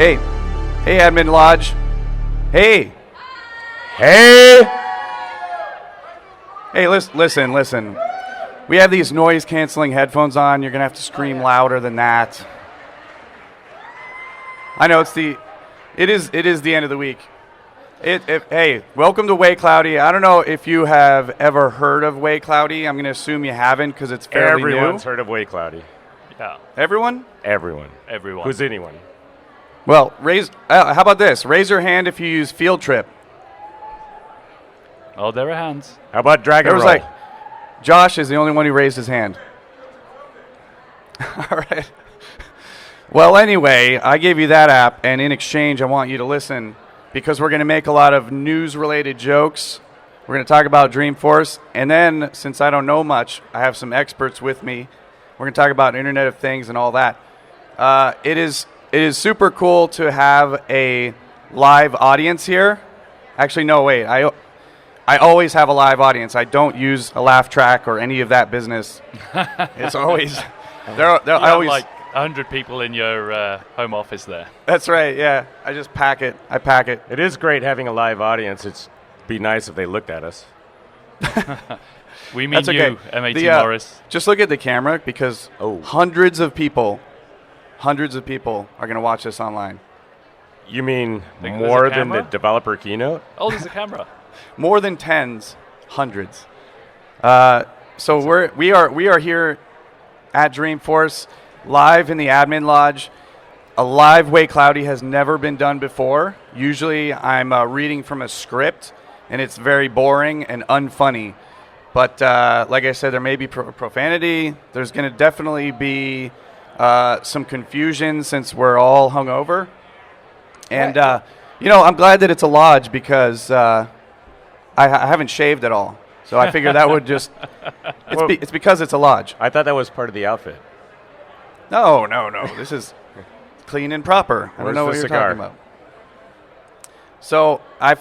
Hey, Admin Lodge. Hey. Hey, listen. We have these noise-canceling headphones on. You're going to have to scream louder than that. I know it is the end of the week. Hey, welcome to Way Cloudy. I don't know if you have ever heard of Way Cloudy. I'm going to assume you haven't because it's fairly new. Everyone's heard of Way Cloudy. Yeah. Everyone? Everyone. Who's anyone? Well, how about this? Raise your hand if you use Field Trip. Oh, there are hands. How about Drag and Roll? Josh is the only one who raised his hand. All right. Well, anyway, I gave you that app, and in exchange, I want you to listen because we're going to make a lot of news-related jokes. We're going to talk about Dreamforce, and then, since I don't know much, I have some experts with me. We're going to talk about Internet of Things and all that. It is super cool to have a live audience here. Actually, no, wait. I always have a live audience. I don't use a laugh track or any of that business. It's always I always like 100 people in your home office there. That's right. Yeah, I just pack it. It is great having a live audience. It'd be nice if they looked at us. We mean okay. you, MAT Morris. Just look at the camera because hundreds of people are going to watch this online. You mean more than the developer keynote? Oh, there's a camera. More than tens, hundreds. So we are here at Dreamforce, live in the admin lodge. A live Way Cloudy has never been done before. Usually I'm reading from a script, and it's very boring and unfunny. But like I said, there may be profanity. There's going to definitely be some confusion since we're all hungover. And, I'm glad that it's a lodge because I haven't shaved at all. So I figured that would just it's because it's a lodge. I thought that was part of the outfit. No. This is clean and proper. I don't know what you're talking about. So I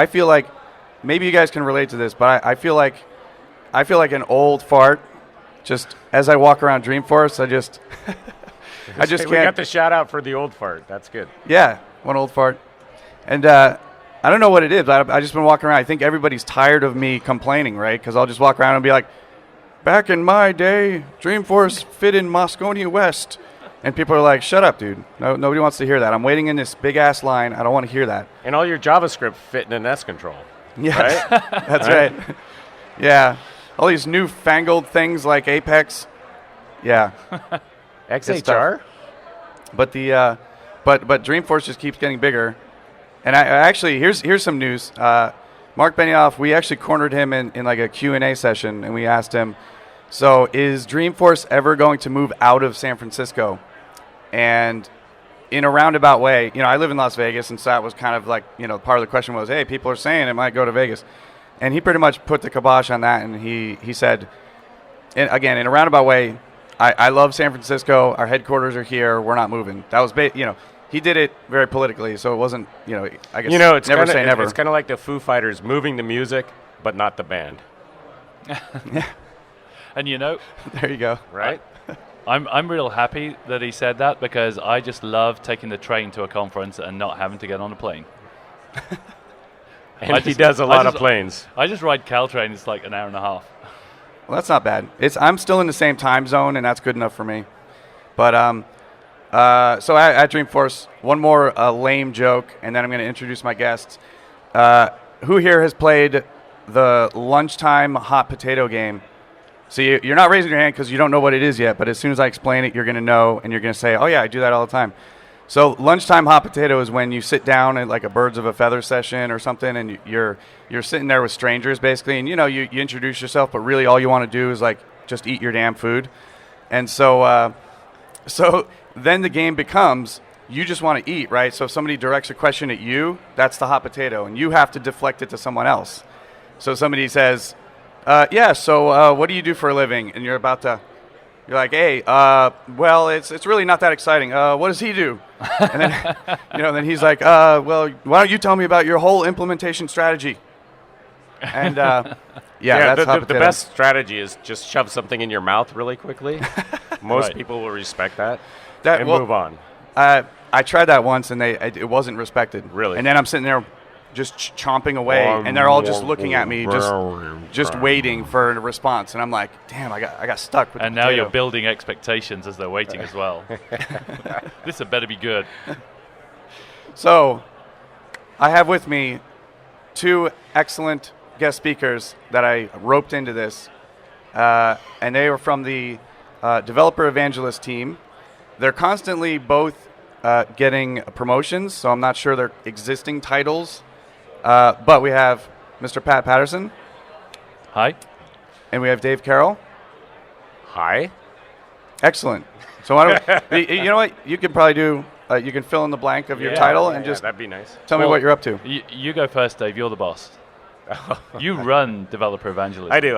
feel like maybe you guys can relate to this, but I feel like an old fart. Just as I walk around Dreamforce, I just can't. We got the shout out for the old fart. That's good. Yeah, one old fart, and I don't know what it is, but I just been walking around. I think everybody's tired of me complaining, right? Because I'll just walk around and be like, back in my day, Dreamforce fit in Moscone West. And people are like, shut up, dude. No, nobody wants to hear that. I'm waiting in this big-ass line. I don't want to hear that. And all your JavaScript fit in an S control. Yeah, right? That's right. Yeah. All these newfangled things like Apex. Yeah. XHR? But but Dreamforce just keeps getting bigger. And I actually, here's some news. Mark Benioff, we actually cornered him in like a Q&A session, and we asked him, so is Dreamforce ever going to move out of San Francisco? And in a roundabout way, I live in Las Vegas, and so that was kind of like, part of the question was, hey, people are saying it might go to Vegas. And he pretty much put the kibosh on that, and he said, and again, in a roundabout way, I love San Francisco. Our headquarters are here. We're not moving. That was, he did it very politically, so it wasn't, I guess it's never say never. It's kind of like the Foo Fighters moving the music, but not the band. Yeah. And there you go. Right? I'm real happy that he said that because I just love taking the train to a conference and not having to get on a plane. And he does a lot of planes. I just ride Caltrain. It's like an hour and a half. Well, that's not bad. I'm still in the same time zone, and that's good enough for me. But so at Dreamforce, one more lame joke, and then I'm going to introduce my guests. Who here has played the Lunchtime Hot Potato game? So you're not raising your hand because you don't know what it is yet, but as soon as I explain it, you're going to know, and you're going to say, oh, yeah, I do that all the time. So Lunchtime Hot Potato is when you sit down at like a Birds of a Feather session or something, and you're sitting there with strangers, basically, and, you introduce yourself, but really all you want to do is, like, just eat your damn food. And so then the game becomes you just want to eat, right? So if somebody directs a question at you, that's the hot potato, and you have to deflect it to someone else. So somebody says, what do you do for a living? And you're like, hey, well, it's really not that exciting. What does he do? And then, then he's like, well, why don't you tell me about your whole implementation strategy? And that's the best strategy is just shove something in your mouth really quickly. Most people will respect that and move on. I tried that once, and it wasn't respected. Really? And then I'm sitting there just chomping away, and they're all just looking at me, just waiting for a response. And I'm like, damn, I got stuck with And the now potato. you're building expectations as they're waiting as well. This had better be good. So I have with me 2 excellent guest speakers that I roped into this, and they were from the Developer Evangelist team. They're constantly both getting promotions, so I'm not sure their existing titles. But we have Mr. Pat Patterson. Hi. And we have Dave Carroll. Hi. Excellent. So why don't you know what? You can probably do, you can fill in the blank of your title and just that'd be nice. tell me what you're up to. You go first, Dave. You're the boss. You run Developer Evangelism. I do.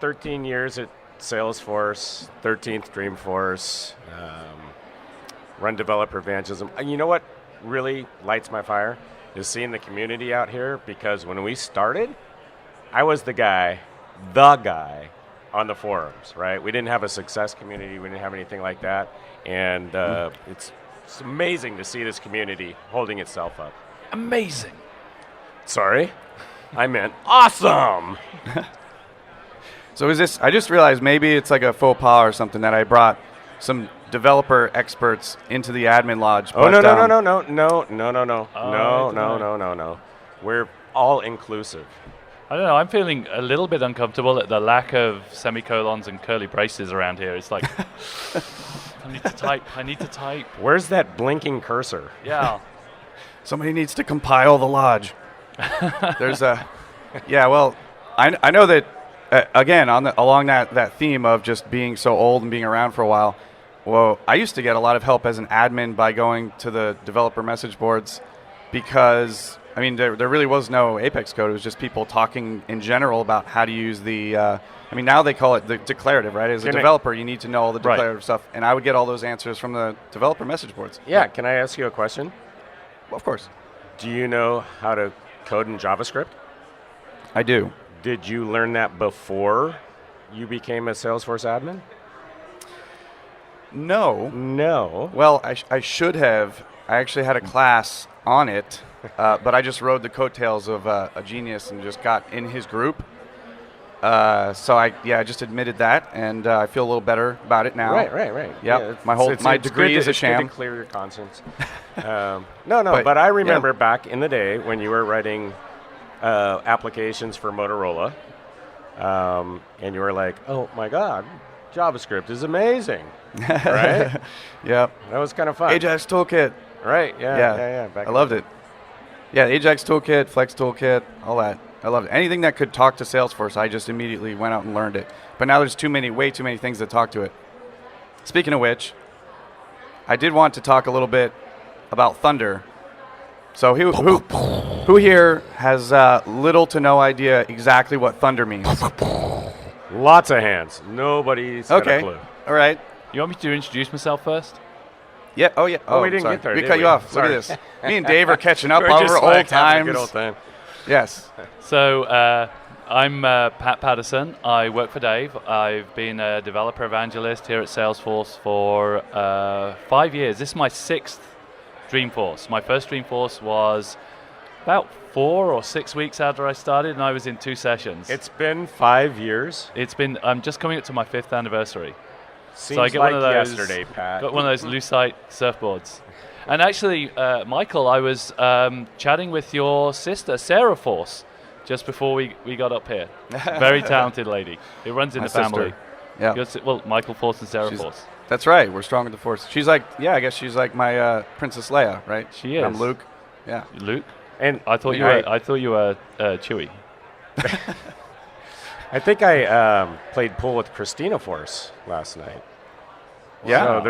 13 years at Salesforce, 13th Dreamforce, run Developer Evangelism. And you know what really lights my fire is seeing the community out here, because when we started, I was the guy on the forums, right? We didn't have a success community. We didn't have anything like that. And it's amazing to see this community holding itself up. Amazing. Sorry, I meant awesome. So is this, I just realized maybe it's like a faux pas or something that I brought some developer experts into the admin lodge. Oh, but, no. We're all inclusive. I don't know. I'm feeling a little bit uncomfortable at the lack of semicolons and curly braces around here. It's like, I need to type. Where's that blinking cursor? Yeah. Somebody needs to compile the lodge. There's a, yeah, well, I know that, again, along that theme of just being so old and being around for a while, well, I used to get a lot of help as an admin by going to the developer message boards because, I mean, there really was no Apex code. It was just people talking in general about how to use the, I mean, now they call it the declarative, right? As a developer, you need to know all the declarative stuff. And I would get all those answers from the developer message boards. Yeah, can I ask you a question? Well, of course. Do you know how to code in JavaScript? I do. Did you learn that before you became a Salesforce admin? No. Well, I should have. I actually had a class on it, but I just rode the coattails of a genius and just got in his group. So I just admitted that, and I feel a little better about it now. Right. Yeah, my degree is a sham. It's good to clear your conscience. But I remember back in the day when you were writing applications for Motorola, and you were like, "Oh my God, JavaScript is amazing!" Right? Yep. That was kind of fun. Ajax Toolkit. Right? Yeah. I loved it. Yeah, Ajax Toolkit, Flex Toolkit, all that. I loved it. Anything that could talk to Salesforce, I just immediately went out and learned it. But now there's way too many things that talk to it. Speaking of which, I did want to talk a little bit about Thunder. So who here has little to no idea exactly what Thunder means? Lots of hands. Nobody's got a clue. All right. You want me to introduce myself first? Yeah. Oh, yeah. Oh, we didn't sorry. get there. We did cut we? you off. Sorry. Look at this. Me and Dave are catching up We're over just old like having times. a good old time. Yes. So I'm Pat Patterson. I work for Dave. I've been a developer evangelist here at Salesforce for 5 years. This is my 6th Dreamforce. My first Dreamforce was about 4 or 6 weeks after I started, and I was in 2 sessions. It's been 5 years. I'm just coming up to my 5th anniversary. Seems so I get like one of those, yesterday, Pat. Got one of those Lucite surfboards. And actually, Michael, I was chatting with your sister, Sarah Force, just before we got up here. Very talented lady. It runs in My the family. sister. Yeah. Michael Force and Sarah Force. That's right. We're strong with the Force. She's like, I guess she's like my Princess Leia, right? She is. I'm Luke. Yeah. Luke? And I thought you were Chewie. I think I played pool with Christina Force last night. Yeah. So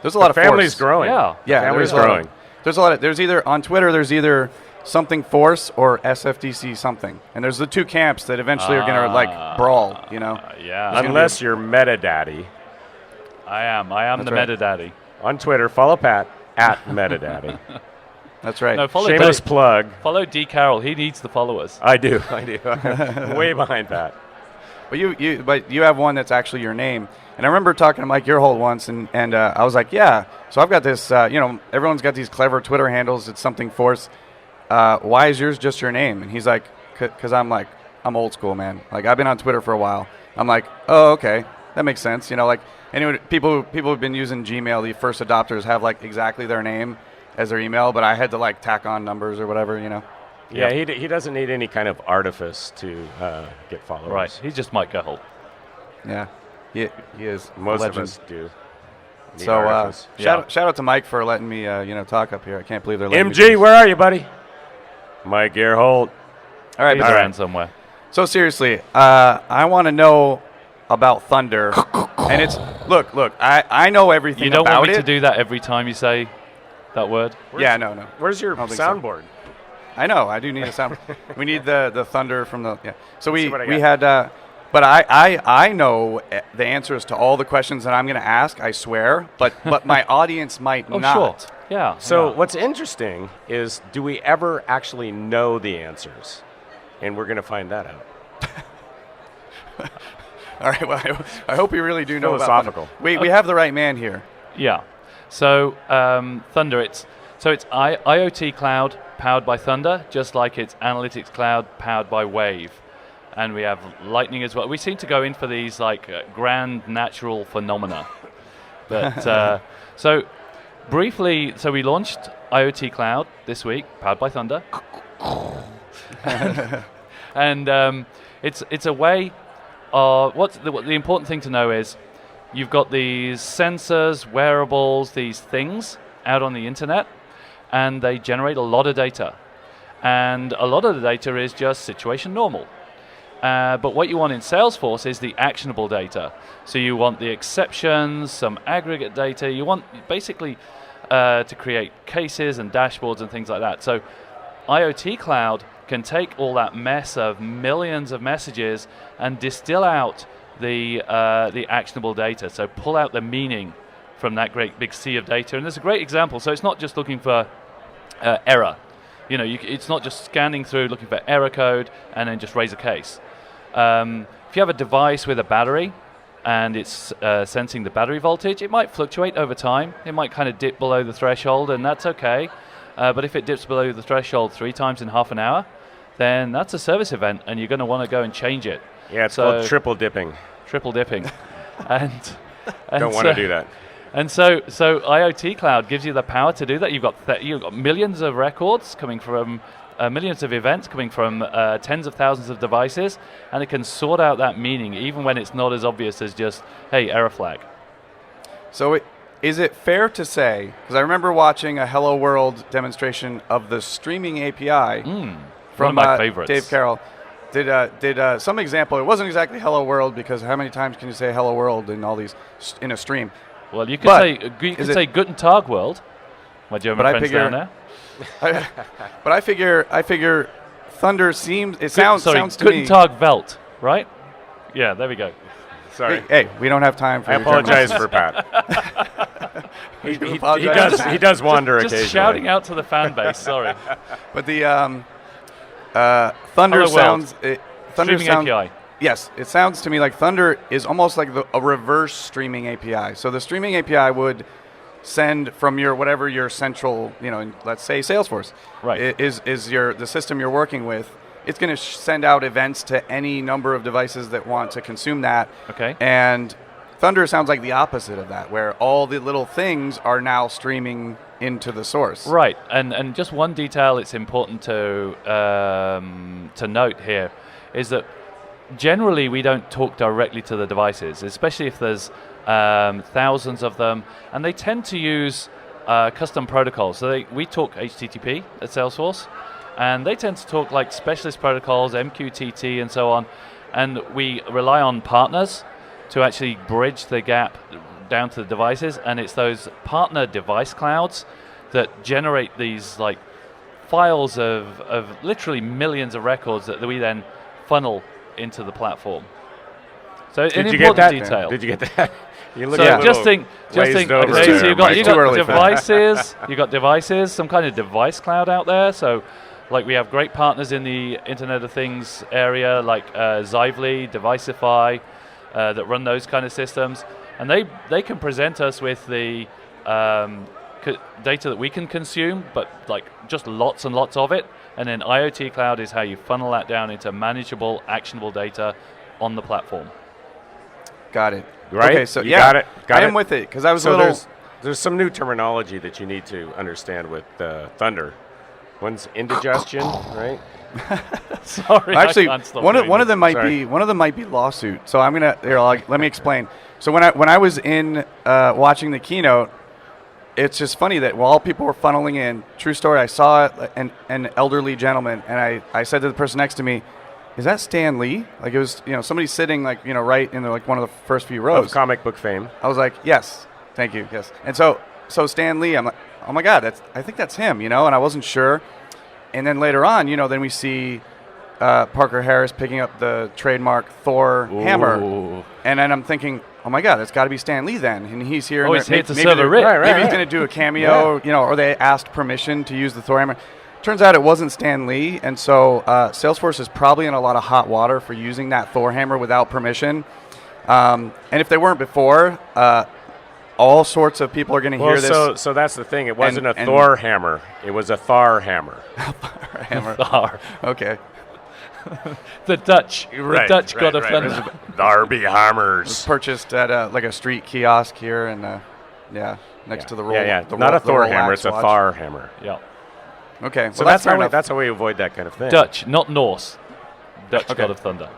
there's a lot of family's Force. growing. Yeah. Yeah. Family's growing. There's a lot of. There's either on Twitter. There's either something Force or SFDC something, and there's the 2 camps that eventually are gonna like brawl. You know. Yeah. Unless you're Meta Daddy. I am That's the right. Meta Daddy. On Twitter, follow Pat at Meta Daddy. That's right. No, follow Shameless plug. Follow D. Carroll. He needs the followers. I do. I'm way behind Pat. But you have one that's actually your name. And I remember talking to Mike Earhold once, and I was like, yeah. So I've got this. Everyone's got these clever Twitter handles. It's something Force. Why is yours just your name? And he's like, because I'm old school, man. Like, I've been on Twitter for a while. I'm like, oh, okay, that makes sense. Anyway, people who've been using Gmail, the first adopters have like exactly their name as their email, but I had to like tack on numbers or whatever, Yeah, he doesn't need any kind of artifice to get followers. Right, he's just Mike Carroll. Yeah, he is. Most a of legend. us do. Need So artifice. shout out to Mike for letting me talk up here. I can't believe they're letting me do MG, this. where are you, buddy? Mike Earhold. All right, He's all around right. somewhere. So seriously, I want to know about Thunder, and it's look. I know everything You don't about want me it. to do that every time you say that word? Yeah, no. Where's your don't think so. soundboard? I know. I do need a sound. We need the thunder from the. Yeah. So Let's we see what I we got. had. But I know the answers to all the questions that I'm going to ask. I swear. But my audience might Oh, not. sure. Yeah. So yeah. what's interesting is, do we ever actually know the answers? And we're going to find that out. All right. Well, I hope you really do know about Philosophical. Thunder. We have the right man here. Yeah. So Thunder, it's IoT Cloud powered by Thunder, just like it's Analytics Cloud powered by Wave. And we have Lightning as well. We seem to go in for these like grand natural phenomena. But so briefly, so we launched IoT Cloud this week, powered by Thunder. and it's a way of what the important thing to know is you've got these sensors, wearables, these things out on the internet, and they generate a lot of data. And a lot of the data is just situation normal. But what you want in Salesforce is the actionable data. So you want the exceptions, some aggregate data. You want basically to create cases and dashboards and things like that. So IoT Cloud can take all that mess of millions of messages and distill out the actionable data. So pull out the meaning from that great big sea of data. And there's a great example. So it's not just looking for error. It's not just scanning through looking for error code and then just raise a case. If you have a device with a battery and it's sensing the battery voltage, it might fluctuate over time. It might kind of dip below the threshold, and that's okay. But if it dips below the threshold 3 times in half an hour, then that's a service event, and you're going to want to go and change it. Yeah, it's called triple dipping. Triple dipping. and Don't want to do that. And so IoT Cloud gives you the power to do that. You've got millions of records coming from millions of events coming from tens of thousands of devices, and it can sort out that meaning even when it's not as obvious as just, hey, error flag. So is it fair to say, because I remember watching a Hello World demonstration of the streaming API from one of my favorites. Dave Carroll, did some example, it wasn't exactly Hello World, because how many times can you say Hello World in all these in a stream? Well, you could say Guten Tag World, my German friends down there. But I figure Thunder sounds to Guten me. Tag Welt, right? Yeah, there we go. Sorry. Hey, we don't have time for I your German apologize lessons. for Pat. apologize. he does wander occasionally. Just shouting out to the fan base, sorry. But the Thunder Hello sounds. World. Thunder Streaming sounds. API. Yes, it sounds to me like Thunder is almost like a reverse streaming API. So the streaming API would send from your central, let's say Salesforce, right? Is the system you're working with. It's going to send out events to any number of devices that want to consume that. Okay. And Thunder sounds like the opposite of that, where all the little things are now streaming into the source. Right, and just one detail it's important to note here is that generally we don't talk directly to the devices, especially if there's thousands of them, and they tend to use custom protocols. So we talk HTTP at Salesforce, and they tend to talk like specialist protocols, MQTT, and so on, and we rely on partners to actually bridge the gap down to the devices, and it's those partner device clouds that generate these like files of literally millions of records that we then funnel into the platform. So an important detail. Did you get that? You look so just think. Okay, so you've got devices. You've got devices. Some kind of device cloud out there. So Like we have great partners in the Internet of Things area, like Xively, Deviceify, that run those kind of systems, and they can present us with the data that we can consume, but like just lots and lots of it. And then IoT Cloud is how you funnel that down into manageable, actionable data on the platform. Got it. Right? Okay, so You got it. I am with it because I was So a little. there's some new terminology that you need to understand with Thunder. One's indigestion, right? Sorry, Actually, I can't stop one doing of them this. might be lawsuit. So I'm gonna let me explain. So when I was in watching the keynote, it's just funny that while people were funneling in, true story, I saw an elderly gentleman, and I said to the person next to me, "Is that Stan Lee?" Like it was, somebody sitting like right in like one of the first few rows. Of comic book fame. I was like, "Yes, thank you, yes." And so Stan Lee, I'm like, "Oh my God, I think that's him," and I wasn't sure. And then later on, then we see Parker Harris picking up the trademark Thor hammer, and then I'm thinking, "Oh my God, that's got to be Stan Lee then," and he's here. Oh, and he's here to serve a rip. Maybe he's going to do a cameo, or they asked permission to use the Thor hammer. Turns out it wasn't Stan Lee, and so Salesforce is probably in a lot of hot water for using that Thor hammer without permission. And if they weren't before, all sorts of people are going to hear this. So that's the thing. It wasn't a Thor hammer. It was a Thar hammer. Hammer. Thar. Okay. The Dutch got a thunder. There be It was hammers. purchased at like a street kiosk here, and next to the roll. Yeah. The Not a Thor Rolex hammer. It's a watch. Thar hammer. Yeah. Okay, So well, that's fair enough. that's how we avoid that kind of thing. Dutch, not Norse. Dutch Okay. God of Thunder.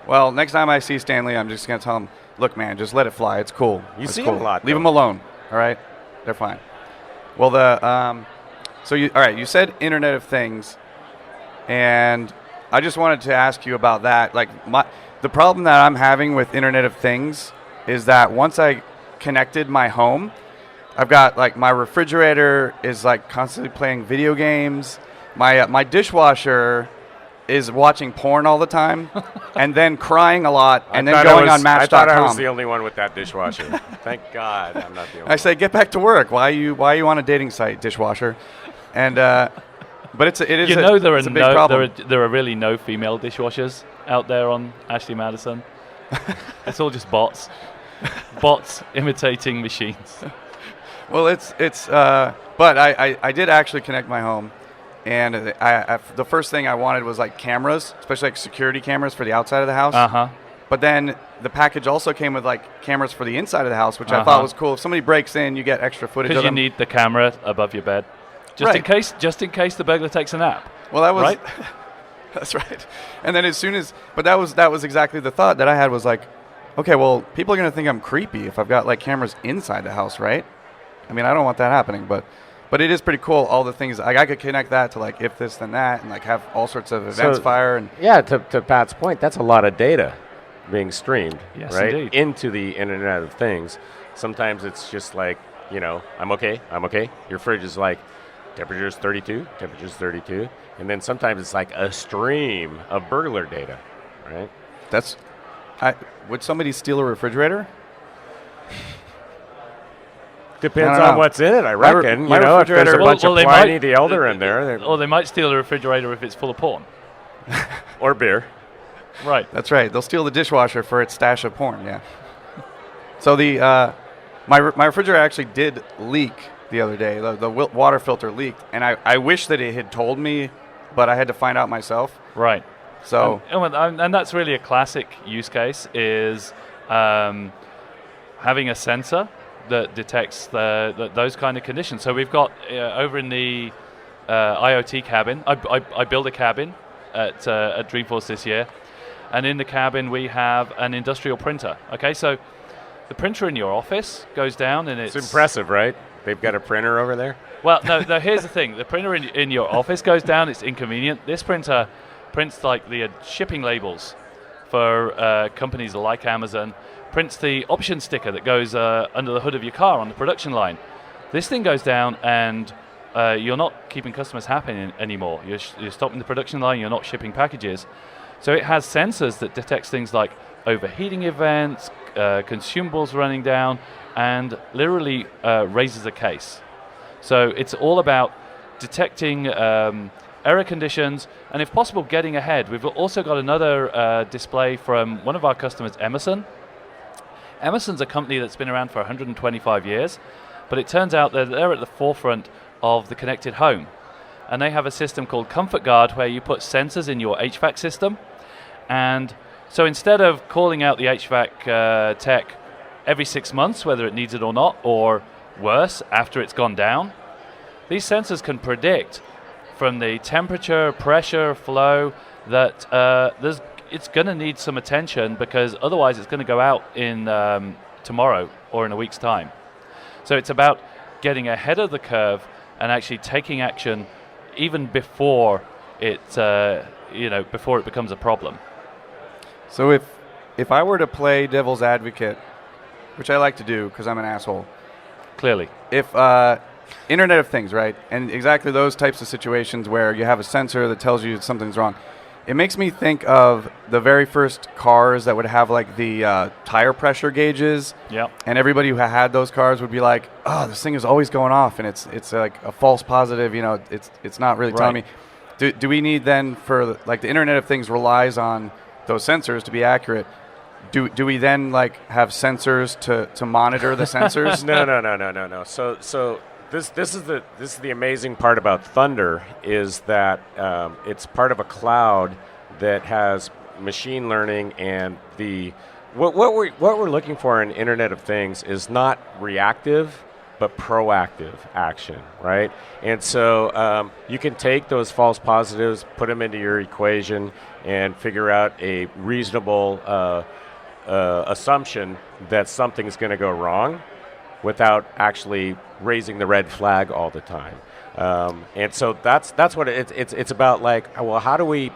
Well, next time I see Stanley, I'm just going to tell him, "Look, man, just let it fly. It's cool. You It's see cool. him a lot, Leave though. them alone. All right, they're fine." Well, you said Internet of Things, and I just wanted to ask you about that. Like the problem that I'm having with Internet of Things is that once I connected my home, I've got like my refrigerator is like constantly playing video games. My dishwasher is watching porn all the time, and then crying a lot, and then going on Match.com. I thought I was the only one with that dishwasher. Thank God I'm not the only I say, "Get back to work. Why are you on a dating site, dishwasher?" And but it is it's a big problem. there are really no female dishwashers out there on Ashley Madison. It's all just bots. Bots imitating machines. Well, but I did actually connect my home, and the first thing I wanted was like cameras, especially like security cameras for the outside of the house. Uh-huh. But then the package also came with like cameras for the inside of the house, which I thought was cool. If somebody breaks in, you get extra footage of Because you them. need the camera above your bed. Just in case the burglar takes a nap. Well, that was right? That's right. And then that was exactly the thought that I had was like, okay, well, people are going to think I'm creepy if I've got like cameras inside the house, right? I mean, I don't want that happening, but it is pretty cool. All the things I could connect that to like if this then that, and like have all sorts of events fire and To Pat's point, that's a lot of data being streamed, Yes, right, indeed. into the Internet of Things. Sometimes it's just like, I'm okay. Your fridge is like, temperature's 32, and then sometimes it's like a stream of burglar data, right? would somebody steal a refrigerator? Depends I don't on know. what's in it, I My reckon. my If there's a refrigerator- bunch Well, of they Pliny might- the Elder in there, Or they might steal the refrigerator if it's full of porn. or beer. Right. That's right. They'll steal the dishwasher for its stash of porn. Yeah. So my refrigerator actually did leak the other day. The water filter leaked, and I wish that it had told me, but I had to find out myself. Right. So And that's really a classic use case is having a sensor that detects those kind of conditions. So we've got over in the IoT cabin, I built a cabin at Dreamforce this year, and in the cabin we have an industrial printer. Okay, so the printer in your office goes down and It's impressive, right? They've got a printer over there. Well, no, here's the thing. The printer in your office goes down. It's inconvenient. This printer prints like the shipping labels for companies like Amazon, prints the option sticker that goes under the hood of your car on the production line. This thing goes down and you're not keeping customers happy anymore. You're stopping the production line. You're not shipping packages. So it has sensors that detects things like overheating events, consumables running down, and literally raises a case. So it's all about detecting error conditions, and if possible, getting ahead. We've also got another display from one of our customers, Emerson. Emerson's a company that's been around for 125 years, but it turns out that they're at the forefront of the connected home. And they have a system called Comfort Guard where you put sensors in your HVAC system. And so instead of calling out the HVAC tech every 6 months, whether it needs it or not, or worse, after it's gone down, these sensors can predict from the temperature, pressure, flow, that it's going to need some attention, because otherwise it's going to go out in tomorrow or in a week's time. So it's about getting ahead of the curve and actually taking action even before it before it becomes a problem. So if I were to play devil's advocate, which I like to do because I'm an asshole, Clearly. if Internet of Things, right, and exactly those types of situations where you have a sensor that tells you something's wrong, it makes me think of the very first cars that would have like the tire pressure gauges. Yep. And everybody who had those cars would be like, "Oh, this thing is always going off, and it's like a false positive. It's not really telling me." Do we need then for like the Internet of Things relies on those sensors to be accurate? Do we then like have sensors to monitor the sensors? No. So this is the amazing part about Thunder, is that it's part of a cloud that has machine learning, and what we're looking for in Internet of Things is not reactive but proactive action, right? And so you can take those false positives, put them into your equation, and figure out a reasonable assumption that something's going to go wrong without actually raising the red flag all the time. And so that's what it's about. Like, well, how do we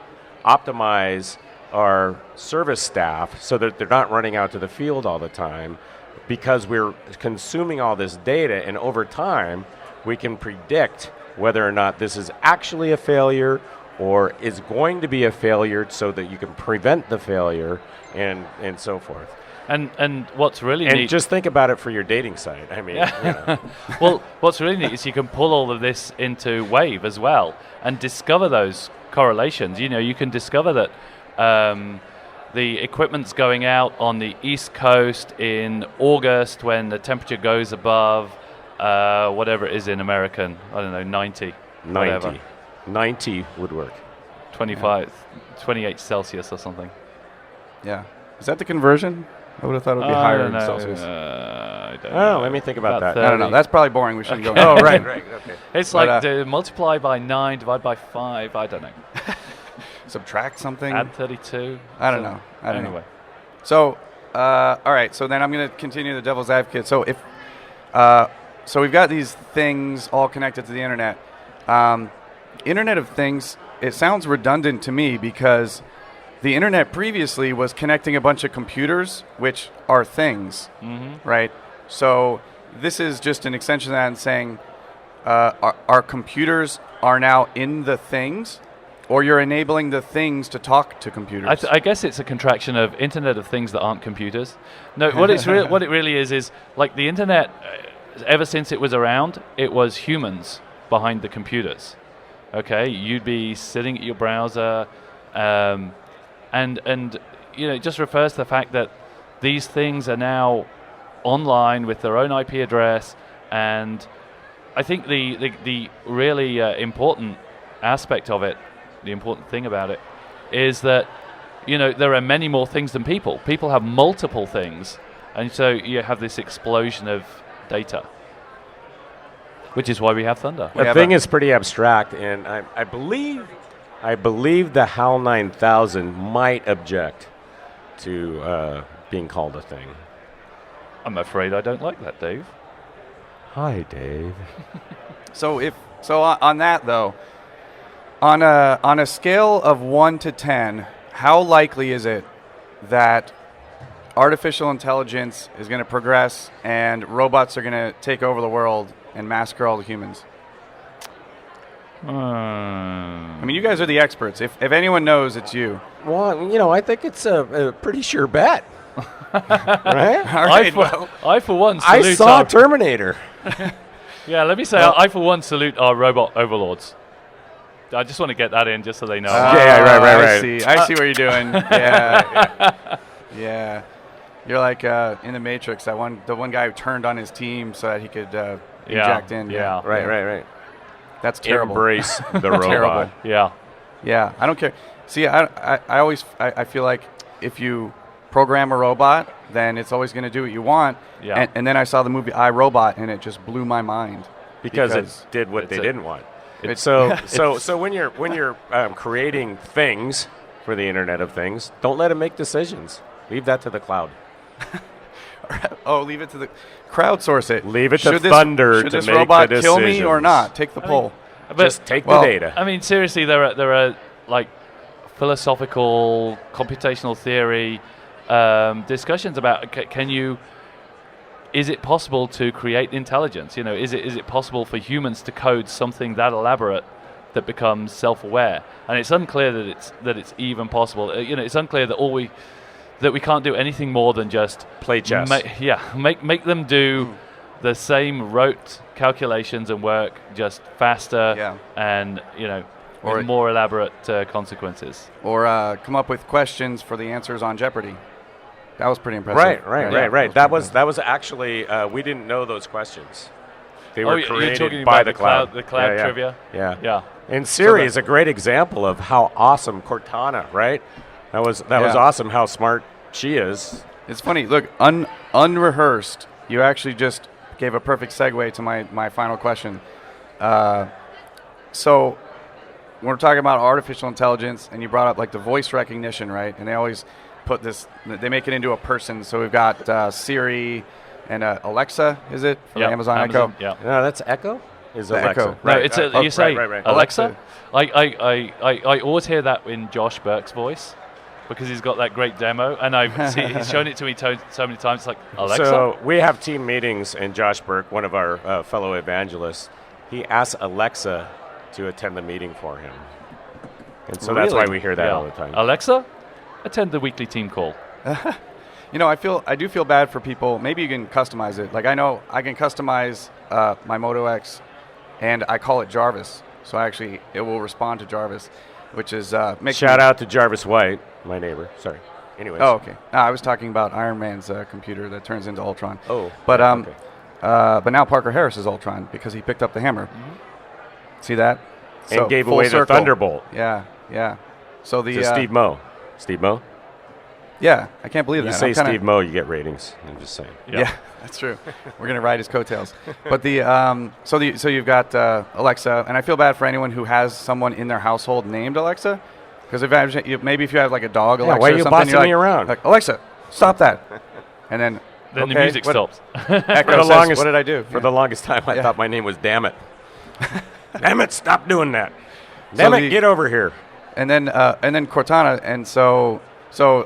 optimize our service staff so that they're not running out to the field all the time, because we're consuming all this data, and over time we can predict whether or not this is actually a failure or is going to be a failure, so that you can prevent the failure and so forth. And what's really and neat... just think about it for your dating site. I mean, Well, what's really neat is you can pull all of this into Wave as well and discover those correlations. You can discover that the equipment's going out on the East Coast in August when the temperature goes above whatever it is in American, I don't know, 90. 90 would work. 28 Celsius or something. Yeah. Is that the conversion? I would have thought it would be higher in Celsius. I don't know. Let me think about that. 30. I don't know. That's probably boring. We shouldn't go. Oh, right. Okay. It's But, like multiply by 9, divide by 5. I don't know. Subtract something. Add 32. I don't know. Anyway. So, all right. So then I'm going to continue the devil's advocate. So if, so we've got these things all connected to the internet. Internet of Things. It sounds redundant to me, because the internet previously was connecting a bunch of computers, which are things, right? So this is just an extension of that and saying our computers are now in the things, or you're enabling the things to talk to computers. I guess it's a contraction of Internet of Things that aren't computers. No, what it really is like the internet, ever since it was around, it was humans behind the computers. Okay, you'd be sitting at your browser, and it just refers to the fact that these things are now online with their own IP address. And I think the really important aspect of it, the important thing about it, is that there are many more things than people. People have multiple things, and so you have this explosion of data, which is why we have Thunder. The thing is pretty abstract, and I believe the HAL 9000 might object to being called a thing. I'm afraid I don't like that, Dave. Hi, Dave. So on that though, on a scale of 1 to 10, how likely is it that artificial intelligence is going to progress and robots are going to take over the world and massacre all the humans? I mean, you guys are the experts. If anyone knows, it's you. Well, I think it's a pretty sure bet. Right? All right, I for one I salute saw Terminator. Yeah, let me say, I for one salute our robot overlords. I just want to get that in just so they know. Right. I see what you're doing. Yeah. You're like in the Matrix, the one guy who turned on his team so that he could inject in. Yeah. Right. That's terrible. Embrace the robot. Terrible. Yeah. I don't care. See, I always feel like if you program a robot, then it's always going to do what you want. Yeah. And then I saw the movie I, Robot, and it just blew my mind. Because it did what they didn't want. So when you're creating things for the Internet of Things, don't let them make decisions. Leave that to the cloud. Leave it to the crowdsource it. Leave it to Thunder to make the decisions. Should this robot kill me or not? Take the poll. Just take the data. I mean, seriously, there are like philosophical, computational theory discussions about is it possible to create intelligence? Is it possible for humans to code something that elaborate that becomes self-aware? And it's unclear that it's even possible. It's unclear that we can't do anything more than just play chess. Make them do the same rote calculations and work just faster and with more elaborate consequences. Or come up with questions for the answers on Jeopardy. That was pretty impressive. Right. That was actually we didn't know those questions. They were created by the cloud. The cloud trivia. Yeah. And Siri is a great example of how awesome Cortana, right? That was awesome how smart she is. It's funny. Look, unrehearsed. You actually just gave a perfect segue to my final question. So when we're talking about artificial intelligence, and you brought up like the voice recognition, right? And they always put this, they make it into a person. So we've got Siri and Alexa, is it? From Amazon Echo? Yeah. No, that's Echo? Is Alexa. Echo. No, it's you say Alexa? Alexa. I always hear that in Josh Burke's voice because he's got that great demo, and he's shown it to me so many times. It's like, Alexa? So we have team meetings, and Josh Burke, one of our fellow evangelists, he asks Alexa to attend the meeting for him. And so that's why we hear that all the time. Alexa, attend the weekly team call. I do feel bad for people. Maybe you can customize it. Like I know I can customize my Moto X, and I call it Jarvis. So it will respond to Jarvis, which is shout out to Jarvis White, my neighbor. Sorry. Anyways. Oh, okay. No, I was talking about Iron Man's computer that turns into Ultron. Oh. But okay. But now Parker Harris is Ultron because he picked up the hammer. Mm-hmm. See that? And gave away the Thunderbolt. Yeah. So the Steve Moe. Yeah, I can't believe that. You say Steve Moe, you get ratings. I'm just saying. Yeah, that's true. We're gonna ride his coattails. But so you've got Alexa, and I feel bad for anyone who has someone in their household named Alexa, because maybe if you have like a dog Alexa why are or you something, bossing me around? Like Alexa, stop that, and then the music stops. Echo says, what did I do? For the longest time, I thought my name was Damn It. Damn it! Stop doing that. Damn it! Get over here. And then Cortana, and so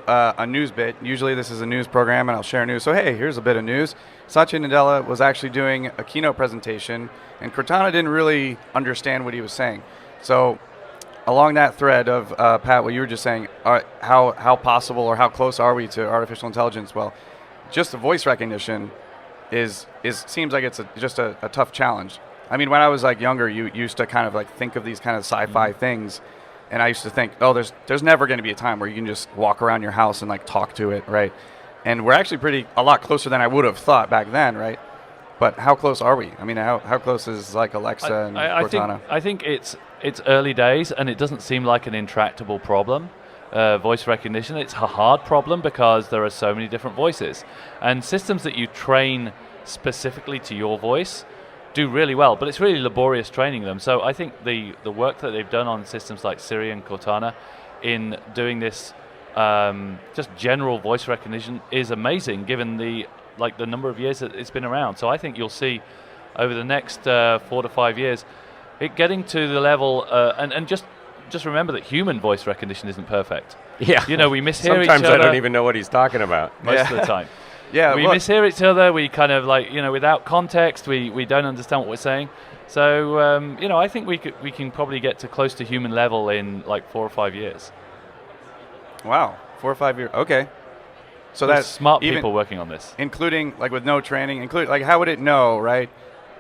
a news bit. Usually this is a news program, and I'll share news. So hey, here's a bit of news. Satya Nadella was actually doing a keynote presentation, and Cortana didn't really understand what he was saying. So along that thread of Pat, what you were just saying, how possible or how close are we to artificial intelligence? Well, just the voice recognition seems like it's just a tough challenge. I mean, when I was like younger, you used to kind of like think of these kind of sci-fi things. And I used to think, there's never going to be a time where you can just walk around your house and like talk to it, right? And we're actually a lot closer than I would have thought back then, right? But how close are we? I mean, how close is like Alexa and Cortana? I think it's early days, and it doesn't seem like an intractable problem. Voice recognition, it's a hard problem because there are so many different voices, and systems that you train specifically to your voice do really well, but it's really laborious training them. So I think the work that they've done on systems like Siri and Cortana in doing this just general voice recognition is amazing, given the number of years that it's been around. So I think you'll see over the next 4 to 5 years it getting to the level, and just remember that human voice recognition isn't perfect. Yeah, we mishear each other. Sometimes I don't even know what he's talking about most of the time. Yeah, we mishear each other. We kind of without context, we don't understand what we're saying. So I think we can probably get to close to human level in like 4 or 5 years. Wow, 4 or 5 years. Okay, so there's that's smart people working on this, including like with no training. Like how would it know, right?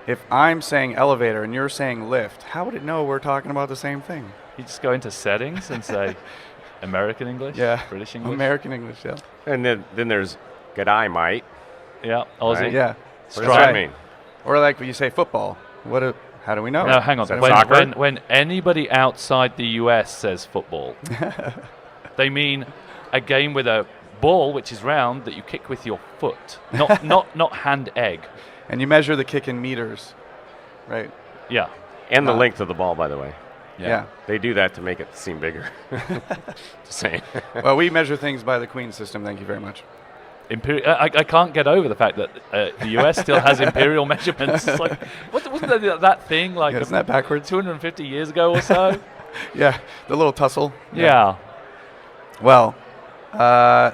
if I'm saying elevator and you're saying lift, how would it know we're talking about the same thing? You just go into settings and say American English, British English. American English, yeah. And then there's g'day, mate. Yeah, Aussie. Right. Yeah. What does that mean? Or like when you say football, how do we know? No, hang on. Soccer? When anybody outside the US says football, they mean a game with a ball which is round that you kick with your foot, not hand egg. And you measure the kick in meters, right? Yeah. And the length of the ball, by the way. Yeah. They do that to make it seem bigger. Just saying. Well, we measure things by the Queen system. Thank you very much. I can't get over the fact that the US still has imperial measurements. It's like, wasn't that thing like Isn't that backwards? 250 years ago or so? Yeah, the little tussle. Yeah. Well,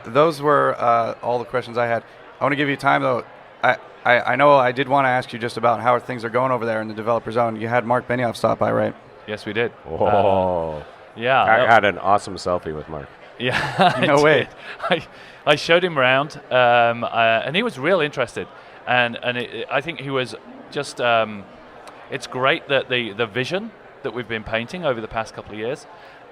those were all the questions I had. I want to give you time, though. I know I did want to ask you just about how things are going over there in the developer zone. You had Mark Benioff stop by, right? Yes, we did. Oh. Yeah. I had an awesome selfie with Mark. Yeah. No way. I showed him around, and he was real interested. And I think he was just, it's great that the vision that we've been painting over the past couple of years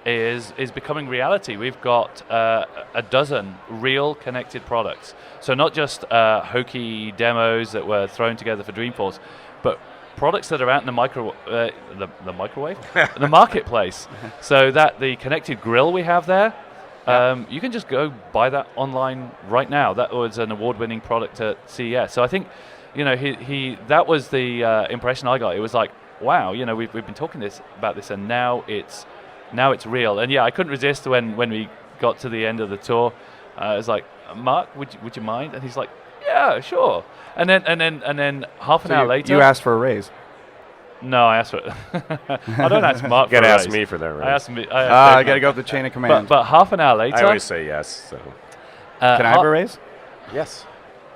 is becoming reality. We've got a dozen real connected products. So not just hokey demos that were thrown together for Dreamforce, but products that are out in the microwave, the marketplace. So that the connected grill we have there, you can just go buy that online right now. That was an award-winning product at CES. So I think, that was the impression I got. It was like, wow, we've been talking about this, and now it's real. And yeah, I couldn't resist when we got to the end of the tour. I was like, Mark, would you mind? And he's like, yeah, sure. And then half an hour later, you asked for a raise. No, I asked for it. I don't ask Mark. You got to for a ask raise. me for that raise. I asked me. I got to go up the chain of command. But half an hour later, I always say yes. So. Can I have a raise? Yes.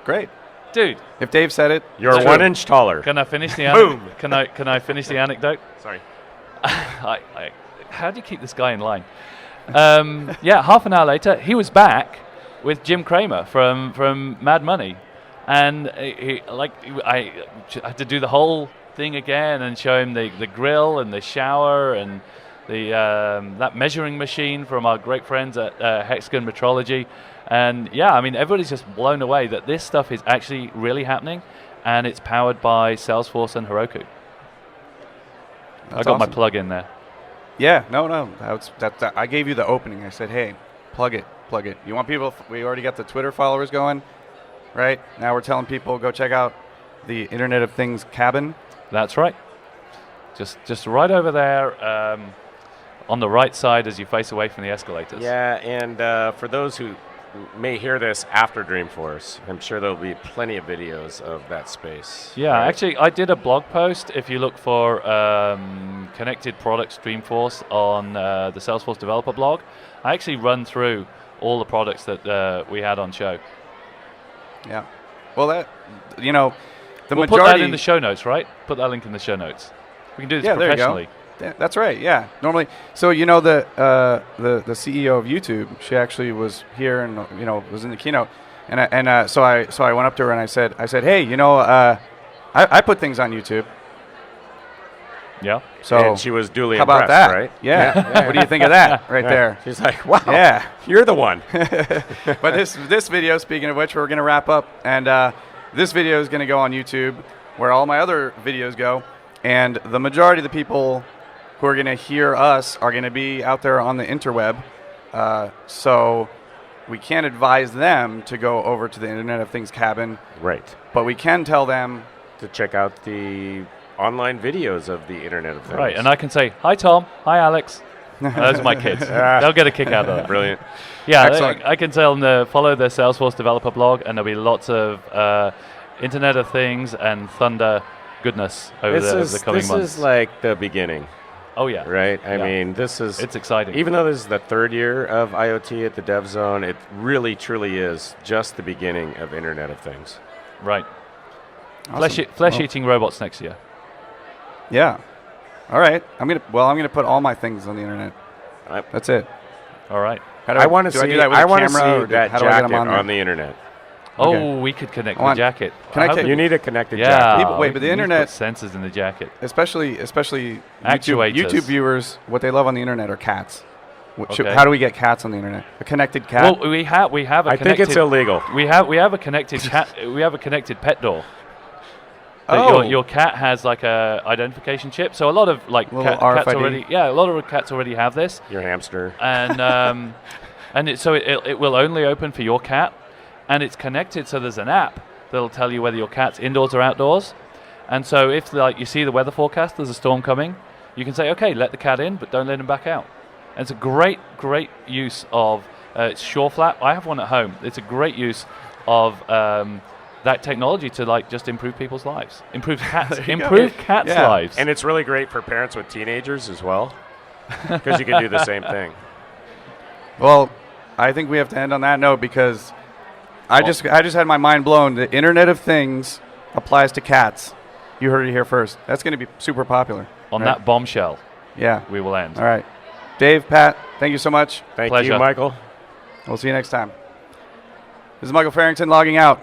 Great. Dude, If Dave said it, You're 1 inch taller. can I finish the Boom. Can I finish the anecdote? Sorry. How do you keep this guy in line? Half an hour later, he was back with Jim Cramer from Mad Money, and I had to do the whole thing again and show him the grill and the shower and the that measuring machine from our great friends at Hexagon Metrology. And yeah, I mean, everybody's just blown away that this stuff is actually really happening, and it's powered by Salesforce and Heroku. I got my plug in there. yeah, no, I gave you the opening. I said, hey, plug it. You want people? We already got the Twitter followers going, right? Now we're telling people go check out the Internet of Things cabin. That's right. Just right over there, on the right side as you face away from the escalators. Yeah, and for those who may hear this after Dreamforce, I'm sure there'll be plenty of videos of that space. Yeah, right? actually, I did a blog post. If you look for Connected Products Dreamforce on the Salesforce developer blog, I actually run through all the products that we had on show. Yeah. Well, the We'll majority. put that in the show notes, right? Put that link in the show notes. We can do this professionally. That's right. Yeah. Normally, so the CEO of YouTube, she actually was here and was in the keynote, and so I went up to her and I said, hey, I put things on YouTube. Yeah. So and she was duly how impressed, about that? right? Yeah. What do you think of that right there? She's like, wow. Yeah. You're the one. But this video, speaking of which, we're going to wrap up, and this video is going to go on YouTube, where all my other videos go, and the majority of the people who are going to hear us are going to be out there on the interweb, so we can't advise them to go over to the Internet of Things cabin, Right. but we can tell them To check out the online videos of the Internet of Things. Right, and I can say, hi, Tom. Hi, Alex. Those are my kids. They'll get a kick out of that. Brilliant. Yeah, Excellent. I can tell them to follow the Salesforce developer blog, and there'll be lots of Internet of Things and Thunder goodness over the coming months. This is like the beginning, Oh, yeah. right? I Yeah. mean, this is... It's exciting. Even though this is the third year of IoT at the Dev Zone, it really, truly is just the beginning of Internet of Things. Right. Awesome. Flesh-eating robots next year. Yeah. All right. I'm gonna put all my things on the internet. That's it. All right. How do I want to do see, I do that with I a want to camera, or see that how do I get jacket them on there? on the Internet. Oh, Okay. we could connect I the want- jacket. Can I How take- could- You need a connected yeah. jacket. People- wait, but the we need to internet- put sensors in the jacket. Especially Actuators. YouTube viewers, what they love on the internet are cats. Okay. How do we get cats on the internet? A connected cat? Well, we have a I think it's connected. illegal. We have a connected cat. We have a connected pet door. That Oh. your cat has like a identification chip. So a lot of like Little cats RFID. already. Yeah, a lot of cats already have this, Your hamster. and it will only open for your cat, and it's connected. So there's an app that'll tell you whether your cat's indoors or outdoors. And so if like you see the weather forecast, there's a storm coming, you can say, okay, let the cat in, but don't let him back out. And it's a great use of it's Shore Flap. I have one at home. It's a great use of that technology to like just improve people's lives, improve cats' Yeah. lives. And it's really great for parents with teenagers as well, because you can do the same thing. Well, I think we have to end on that note because I just had my mind blown. The Internet of Things applies to cats. You heard it here first. That's going to be super popular. On right? that bombshell, Yeah. we will end. All right. Dave, Pat, thank you so much. Thank Pleasure. you, Michael. We'll see you next time. This is Michael Farrington logging out.